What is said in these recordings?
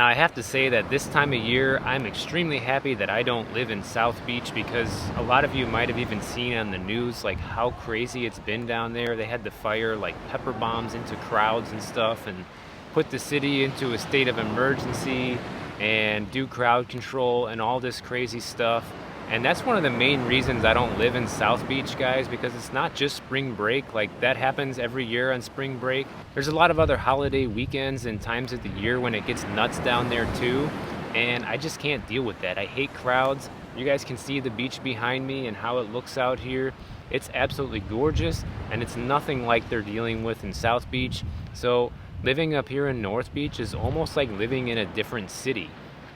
Now I have to say that this time of year, I'm extremely happy that I don't live in South Beach, because a lot of you might have even seen on the news like how crazy it's been down there. They had to fire like pepper bombs into crowds and stuff and put the city into a state of emergency and do crowd control and all this crazy stuff. And that's one of the main reasons I don't live in South Beach, guys, because it's not just spring break. Like, that happens every year on spring break. There's a lot of other holiday weekends and times of the year when it gets nuts down there too. And I just can't deal with that. I hate crowds. You guys can see the beach behind me and how it looks out here. It's absolutely gorgeous, and it's nothing like they're dealing with in South Beach. So living up here in North Beach is almost like living in a different city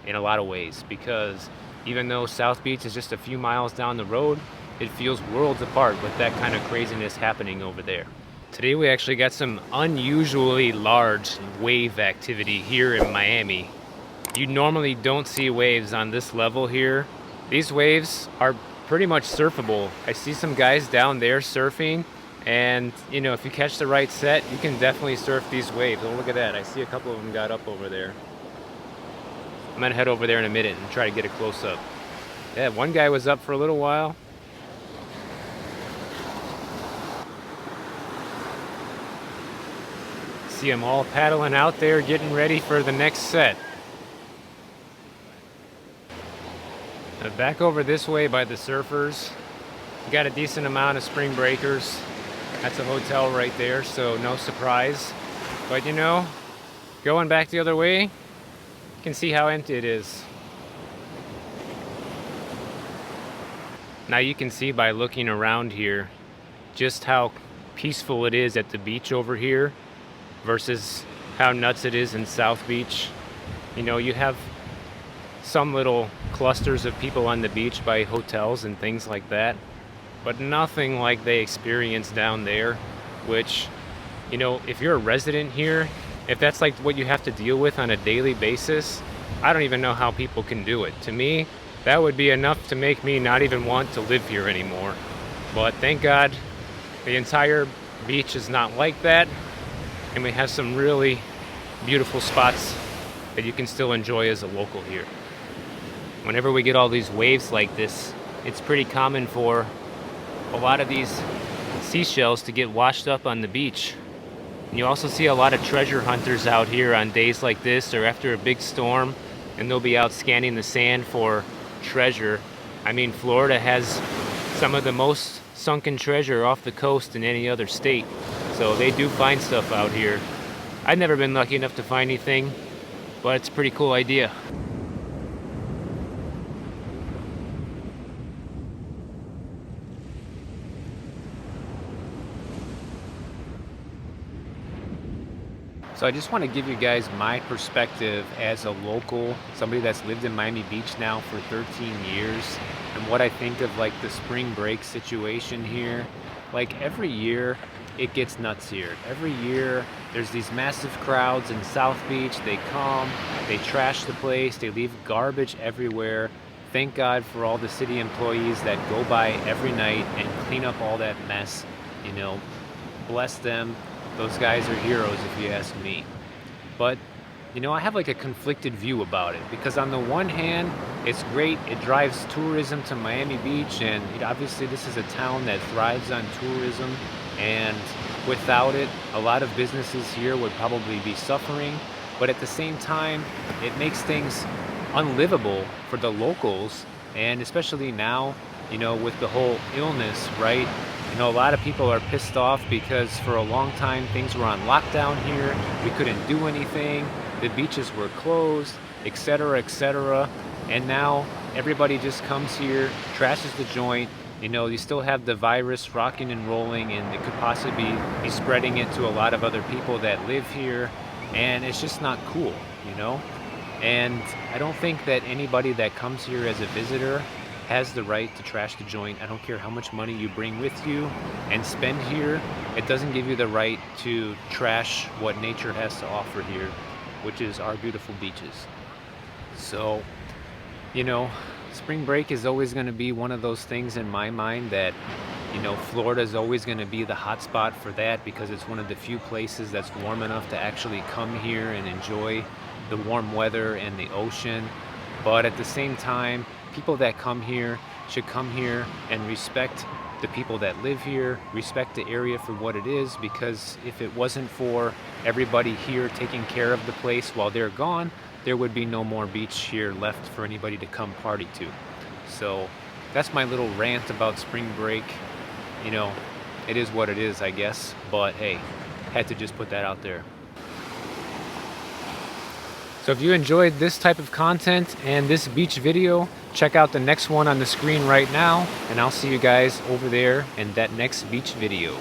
in a lot of ways, because even though South Beach is just a few miles down the road, it feels worlds apart with that kind of craziness happening over there. Today we actually got some unusually large wave activity here in Miami. You normally don't see waves on this level here. These waves are pretty much surfable. I see some guys down there surfing, and you know, if you catch the right set, you can definitely surf these waves. Oh, look at that. I see a couple of them got up over there. I'm gonna head over there in a minute and try to get a close-up. Yeah, one guy was up for a little while. See them all paddling out there, getting ready for the next set. Back over this way by the surfers, we got a decent amount of spring breakers. That's a hotel right there, so no surprise. But you know, going back the other way, you can see how empty it is. Now you can see by looking around here just how peaceful it is at the beach over here versus how nuts it is in South Beach. You know, you have some little clusters of people on the beach by hotels and things like that, but nothing like they experience down there, which, you know, if you're a resident here, if that's like what you have to deal with on a daily basis, I don't even know how people can do it. To me, that would be enough to make me not even want to live here anymore. But thank God the entire beach is not like that, and we have some really beautiful spots that you can still enjoy as a local here. Whenever we get all these waves like this, it's pretty common for a lot of these seashells to get washed up on the beach. You also see a lot of treasure hunters out here on days like this or after a big storm, and they'll be out scanning the sand for treasure. I mean, Florida has some of the most sunken treasure off the coast in any other state, so they do find stuff out here. I've never been lucky enough to find anything, but it's a pretty cool idea. So I just want to give you guys my perspective as a local, somebody that's lived in Miami Beach now for 13 years, and what I think of like the spring break situation here. Like, every year it gets nuts here. Every year there's these massive crowds in South Beach. They come, they trash the place, they leave garbage everywhere. Thank God for all the city employees that go by every night and clean up all that mess. You know, bless them. Those guys are heroes if you ask me. But, you know, I have like a conflicted view about it, because on the one hand, it's great. It drives tourism to Miami Beach, and obviously this is a town that thrives on tourism, and without it, a lot of businesses here would probably be suffering. But at the same time, it makes things unlivable for the locals, and especially now, you know, with the whole illness, right? You know, a lot of people are pissed off because for a long time things were on lockdown here. We couldn't do anything. The beaches were closed, etc., etc. And now everybody just comes here, trashes the joint. You know, you still have the virus rocking and rolling, and it could possibly be spreading it to a lot of other people that live here. And it's just not cool, you know? And I don't think that anybody that comes here as a visitor has the right to trash the joint. I don't care how much money you bring with you and spend here. It doesn't give you the right to trash what nature has to offer here, which is our beautiful beaches. So, you know, spring break is always going to be one of those things in my mind that, you know, Florida is always going to be the hot spot for that, because it's one of the few places that's warm enough to actually come here and enjoy the warm weather and the ocean. But at the same time, people that come here should come here and respect the people that live here, respect the area for what it is, because if it wasn't for everybody here taking care of the place while they're gone, there would be no more beach here left for anybody to come party to. So that's my little rant about spring break. You know, it is what it is, I guess, but hey, had to just put that out there. So if you enjoyed this type of content and this beach video, check out the next one on the screen right now, and I'll see you guys over there in that next beach video.